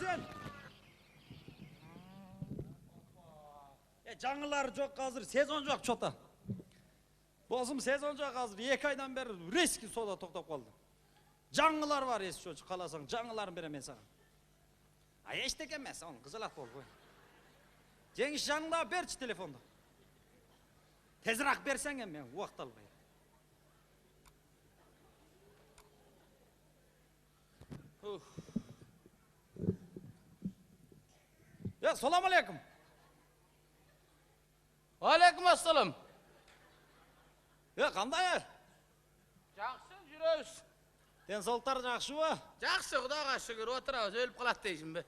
sen? Жаңылар жоқ қазір, сезон жоқ чота. Бозым сезон жоқ қазір, 2 айдан бері резкий сода тоқтап қалды. Жаңылар бар есі çocuğu, қаласаң, жаңыларын берем мен саған. Ештеңе емес, оның қызылақ бол ғой. Жеңіс жаныңда берші телефонды. Тезірек берсең мен уақыт албай. Салам алейкум. Алейкум ассалам. Қандай? Жақсы жүрөбүз. Денсаулықтар жақсы ба? Жақсы, Құдайға шүкір, отырабыз, өліп қалады дейсің бе?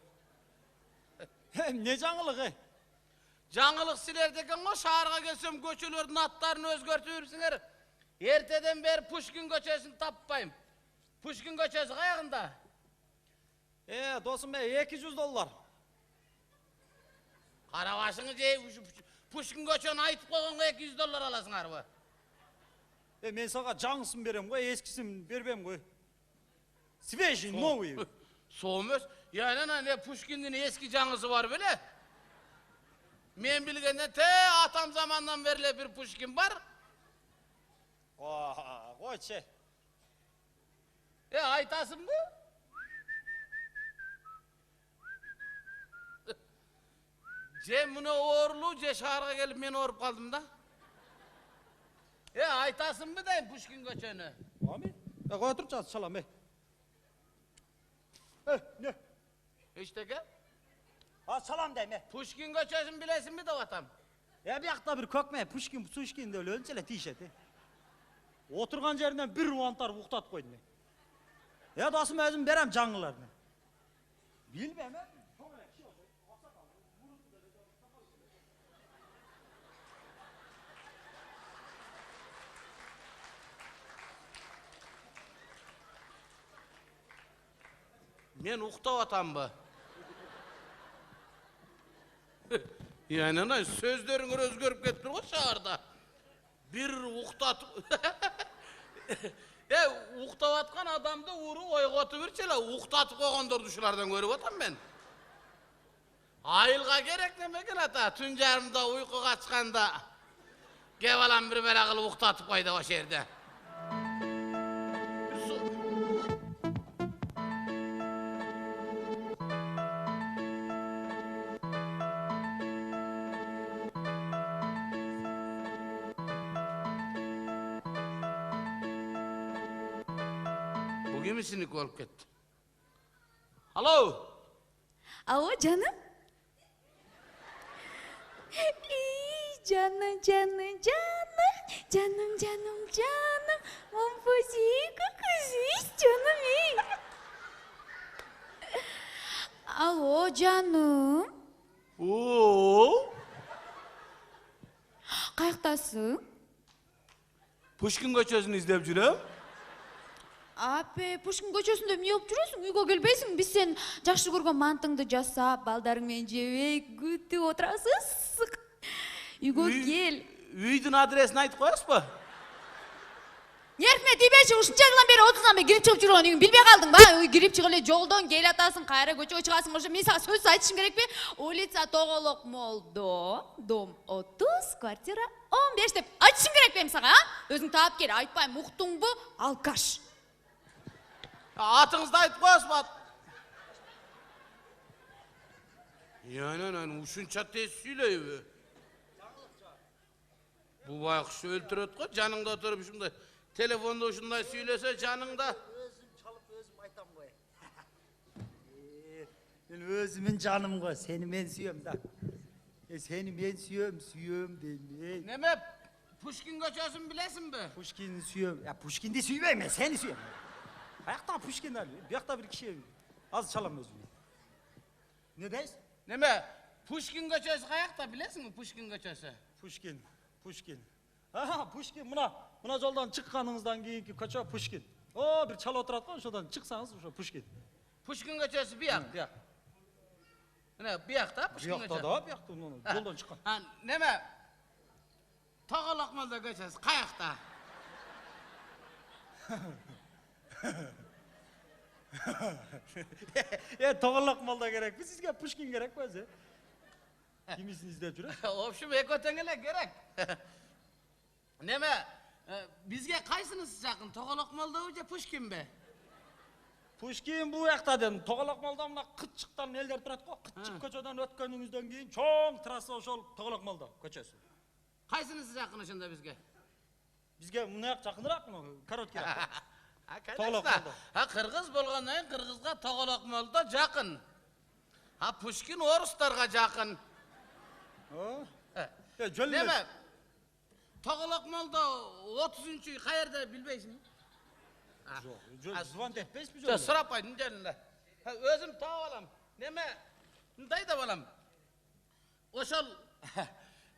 Не жаңылық? Жаңылық силерде екен ғой, шаарга келсем көчөлөрдүн аттарын өзгөртүп жүрсүңөр. Ертеден бери Пушкин көчөсүн таппайм. Пушкин көчөсү каягында? Досым $200. Карабашыңы же Пушкин көчөнү айтып койгонго $200 аласыңарбы? Мен сага жаңысын берем ғой, ескисин бербем ғой. Свежий, новый. Соомөс, не Пушкиндин эски жаңысы бар беле? Мен билгенден атам замандан бери бир Пушкин бар. Койчу. Айтасыңбы? Же муну оорулуу, же шаарга келип мен ооруп калдым да. Айтасыңбы дейм Пушкин көчөнү? Кой турчу, салам. Не? Эчтеке? Салам дейм. Пушкин көчөсүн билесиңби деп атам? Биякта бир көкме Пушкин деп өлөнчү эле тийишет. Отурган жеринен бир уантар уктатып койдум. Досум өзүм берем жаңыларды. Билбейм. Мен уктап атамбы? Сөздөрүңөр өзгөрүп кетиптир го шаарда. Бир уктатып уктап аткан адамды уруп ойготуп бирчи эле, уктатып койгондорду ушулардан көрүп атам мен. Айылга керек немекен ата, түн жарымда уйку качканда кеп алам бир бара кылып уктатып койду ошол жерде. Kimisinik olup ketdi. Alo. Alo canım. Canım. Mampuziku kızış canım. Alo canım. Kayaktasın? Puşkin көчөсүн издеп жүрөм. Апе, Пушкин көчөсүндө эмне болуп жүрөсүң? Үйгө келбейсиңби? Биз сен жакшы көргөн мантыңды жасап, балдарың менен жебей күтүп отурасыз. Үйгө кел. Үйдүн адресин айтып коесузбу? Эртме тийбеши, ушунча жылдан бери 30-дан бери кирип чыгып жүргөн үйүң билбей калдың ба? Кирип чыгып эле жолдон кел атасың, кайра көчөгө чыгасың. Ошо мен сага сөз айтышым керекпи? Улица Тоголок молдо, дом 30, квартира 15 деп айтышым керек мен сага, Өзүң таап кел, айтпайм, уктуңбу? Алкаш. Атыңызды айтып коесузбу? Ушунча тез сүйлөйбү? Бул байкуш өлтүрөт го, жаныңда отуруп ушундай телефондо ушундай сүйлөсө жаныңда. Өзүм чалып өзүм айтам го. Мен өзүмүн жаным го, сени мен сүйөм да. Сени мен сүйөм дейм. Неме? Пушкин көчөсүн билесиңби? Пушкинди сүйөм. Пушкинди сүйбөйм, мен сени сүйөм. Аяқта Пушкин әлі, бұяқта бір кіші аз шалам өзіме. Не дейсіз? Неме, Пушкин көчөсү қаяқта білесің бі Пушкин көчөсү? Пушкин. Пушкин, мына жолдан шыққаныңыздан кейінгі көчө Пушкин. Bir çal oturat қой, шодан шықсаңыз, Пушкин. Пушкин көчөсү бияқ? Бияқ. Бияқта Пушкин көчөсү? Бияқта да, бияқта, жолдан шыққан. Неме, Тоголок молдо көчөсү қаяқта? Toğalak malda gerek mi? Sizge Pushkin gerek mi? Kimisini izlep jüre? Opşum ekotengele gerek. Neme? Bizge kaysınız yakın? Toğalak malda önce Pushkin be. Pushkin bu yakta dedim. Toğalak malda mına Kıtçık'tan elder turat ko. Kıtçık köçöden ötkönüңüzden keyin çoğ trassa oşol Toğalak malda köçösü. Kaysınız yakın şunda bizge? Bizge mına yak jakыныrak mı? Korotkira. Ha, Toğalak kardeşler. malda. Ha, Kırgız bolgandan Kırgızga Toğalak malda jakın. Ha, Pushkin oruslarga jakın. Jölle. Neme? Toğalak malda 30-cü qayerda bilbeysin? Zıvan etmez mi Jo, jölle? surapaydın gelin. Ha, özüm taap alam. Neme? Nday da balam. Oşol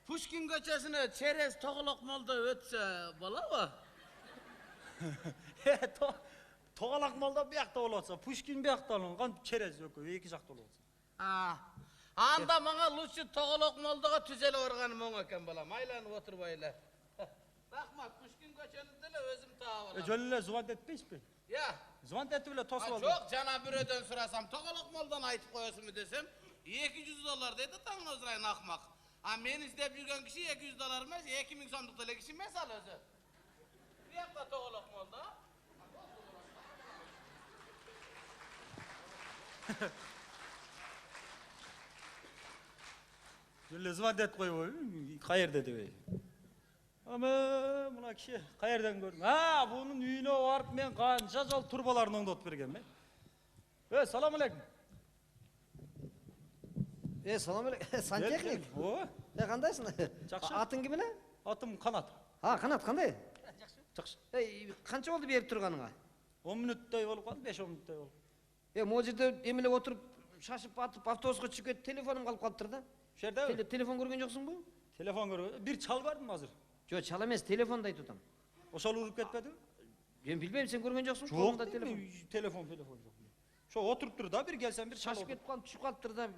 Pushkin köçesine çerez Toğalak malda ötse bola mı? Toğalak malda bir yakta olsa, Pushkin bir yakta olun, çerez yok, iki jakta olsa. Anda mağa lütfü Toğalak maldaga tüzele organım oň eken balam. Aylanıp oturbayla. Rahmat, Pushkin köçeninde de özüm taap alam. Jölle zıvan etmez mi? Ya. Zıvan etti bile tosip Ha, oldu. çok cana bir öden sırasam, Toğalak maldan aytıp koyasın mı desem, $200 dedi, taң özürayın akmak. Ha, men izlep yürgen kişi $200 emez, 2000 sandıkta kişi mesal özü. Bir yakta Toğalak malda. Jölle zıvan et koy, kayır dedi bey. Ama buna kişi kayırdan gördüm. Ha, bunun üyüne varıp men kança jol turbalarını oңdotуп bergen ben. Salam aleykum. Selamünaleyküm. Santexnik. O, Kandaysın? Жақсы. Atın gibi ne? atım Kanat. Ha, kanat kanday? Жақсы. Kança oldu berip turganыңa? 10 minutтай болуп калды, 5-10 minutтай болуп. Mo жерде эмелеп отуруp шашып атып автобуска чыгып кетип телефонум калып калыптыр да. Ошо жерде Телефон көргөн жоксуңбу? телефон көрүп, бир чал бардым азыр. Жок, чал эмес, телефонду айтып атам. Ошол уруп кетпеди? Мен билбейм, сен көргөн жоксуң? Жок, Колуңда телефон. телефон жок. Ошо отуруптур да, бир келсем бир чал. Шашып кетип калып түшүп калыптыр да.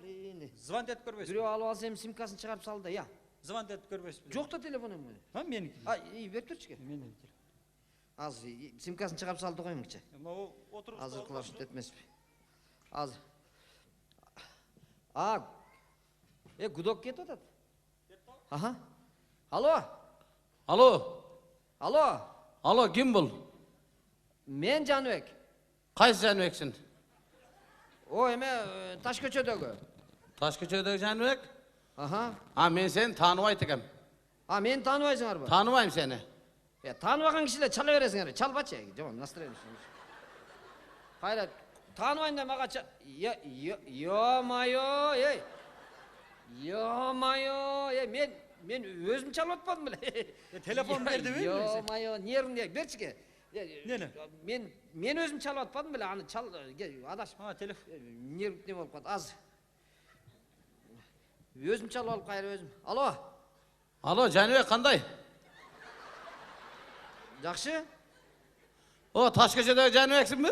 Звонить этип көрбөйсүз. Бирөө алып алса эми симкасын чыгарып салды да, я. Звонить этип көрбөйсүз. Жок да телефон эми. Ha meniki. Берип турчу. Meniki. Азыр симкасын чыгарып салды го эмгиче. Могу отуруп. Азыр кылышып этмеспи. Азыр. Гудок кетип атат. Аха. Алло. Alo, kim bul? Мен Жаныбек. Qaysi Janibeksin? O эме таш көчөдөгү. Taşköçe'deki Janibek? Аха. Ha, men seni tanıbayt ekem. Мени тааныбайсыңарбы? Tanımayım seni. Тааныбаган кишилер чала бересиңер. Чалбачы. Жаман настроение. Кайра тааныбайын да мага Ё-моё, Ё-моё, мен өзүм чалып атпадым беле. Телефон берди ми? Ё-моё, нервин берчике. Нени? Мен өзүм чалып атпадым беле, аны чал адашып. Ha telefon. Нерв не болуп калды. Азыр. Өзүм чалып алып кайра өзүм. Alo, Janibek kanday? Жакшы? O Taşköçe'deki Janibeksin mi?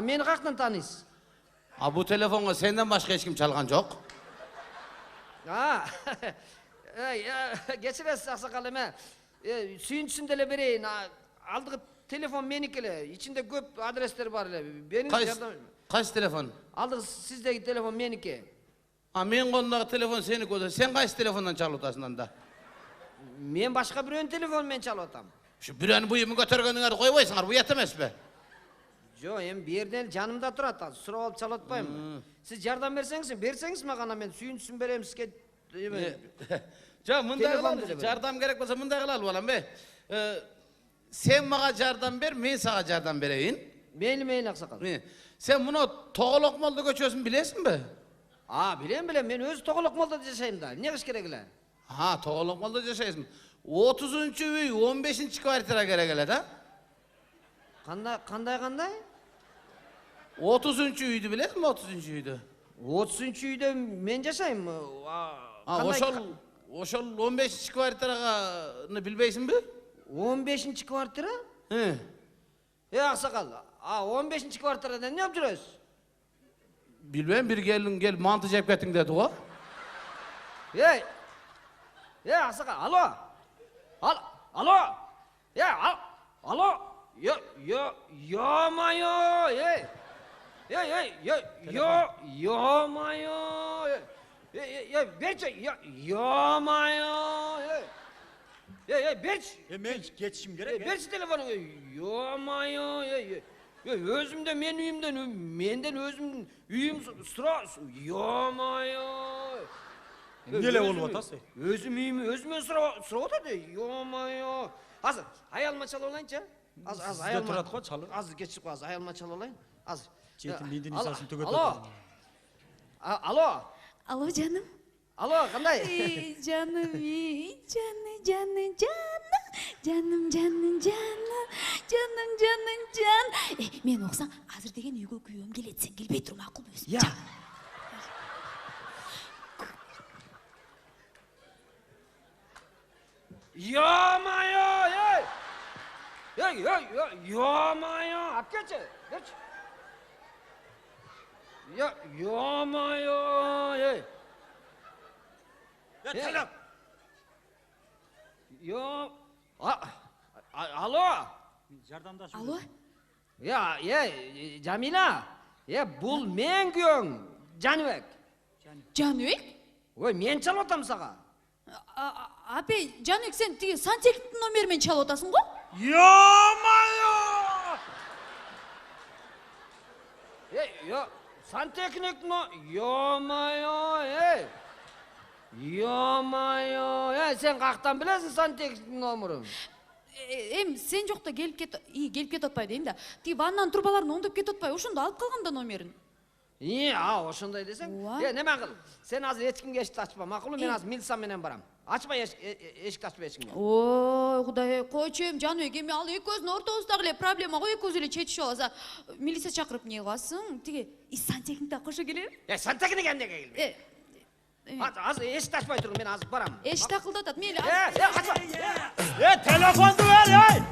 Мени каяктан тааныйсыз? Ha, bu telefonu senden başka hiç kim çalgan yok. Кечиресиз аксакал эме. Сүйүнчүсүн деле берейин. Алдыгы телефон меники эле. Ичинде көп адрестер бар эле. Kaç telefon? Алдыгы сиздеги телефон меники. Ha, men kolundaki telefon seninki olsa, sen kaç telefondan çalıp otasın da? Мен башка бирөөнүн телефонун менен чалып атам. Şu birini bu yemi götürgönüňer koyboysaňar, bu yetemez be. Жок, эми бу жерден жанымда турат. Сурап алып чалып атпайм. Сиз жардам берсеңиз мага, мен сүйүнчүсүн берем сизге. Ja, mınday Telefon kılalım, bile jardam gerek olsa mınday kılalım oğlum be. Sen bana jardam ver, men sana jardam bereyim. Мейли аксакал. Sen bunu Toğalak malda göçüyorsun bilesin mi? Билем, мен өзү Тоголок молдо жашайм да. Эмне кылыш керек эле? Ha, Toğalak malda yaşaysın. 30. üy, 15. kvartira gerek ele da. Кандай? 30. üydü bilesin mi 30. üydü? 30-чу үйдө мен жашайм. Oşol 15. kvartira'nı bilbeysin mi? 15-чи квартира? He. Аксакал. 15-чи квартирада эмне кылып жүрөсүз? Bilmem, bir gel mantı cep getin dedi o. Аксакал, алло. Алло. Алло. Yo-yo-yo-yo-yo, ey. Yo-yo-yo-yo-yo-yo-yo-yo, berçi, yo-yo-yo-yo, berçi. Men geçişim gerek. Berçi telefonu, yo-yo-yo-yo. Özümde men menden özüm üyüm sıra, yo-yo-yo. Nele olup atası? Özüm üyüm, özüme sıra otadı, yo-yo-yo. Hazır, hayalma çal olayınca. Az Sizde hayalma. turat koy, çalın. Az geçip az hayalma çal olayın. Az. Çetin bindin Alo, isasını tökөт. Alo. Alo. Alo canım. Alo, qanday? Canım iyi, canım. Men оқсаң, азыр деген үйгө күйөөм келет, сен келбей тур, макул өзүм. Ya. Yo-mayo, ey. Yo-mayo. Apkeçe. Geç. Yo-mayo, ey. Ya telefon. Yo. Alo. Yardımdaş. Alo? Ya, Jamila. Ya, bul men kүйөөң, Janibek. Жаныбек? Ой, мен çalып атам сага. Апе, Жаныбек, сен тиги сантехниктин номермен чалып атасың го? Yo-mayo. Сантехник но, yo-mayo, ey. Yo-mayo, sen каяктан билесиң сантехниктин номерин? Эми сен жокто келип кетип атпайбы дейм да. Тиги ваннанын трубаларын оңдоп кетип атпайбы, ошондо алып калган да номерин. Ошондой десең. Ооба. Неме кыл? Сен азыр эчкимге эшикти ачпа, макулбу? Мен азыр милиция менен барам. Ачпа эшикти ачпа эчкимге. Ой, Кудай, койчу эми Жаныбек, эми ал экөөбүздүн ортобуздагы эле проблема го, экөөбүз эле чечишип алабыз. Милиция чакырып эмне кыласың? Тиги сантехникти кошо келеби? Сантехник эмнеге келбейт? Азыр эшикти ачпай туруң, мен азыр барам. Эч такылдап атат. Мейли. Качпа. Telefondu ver, ey.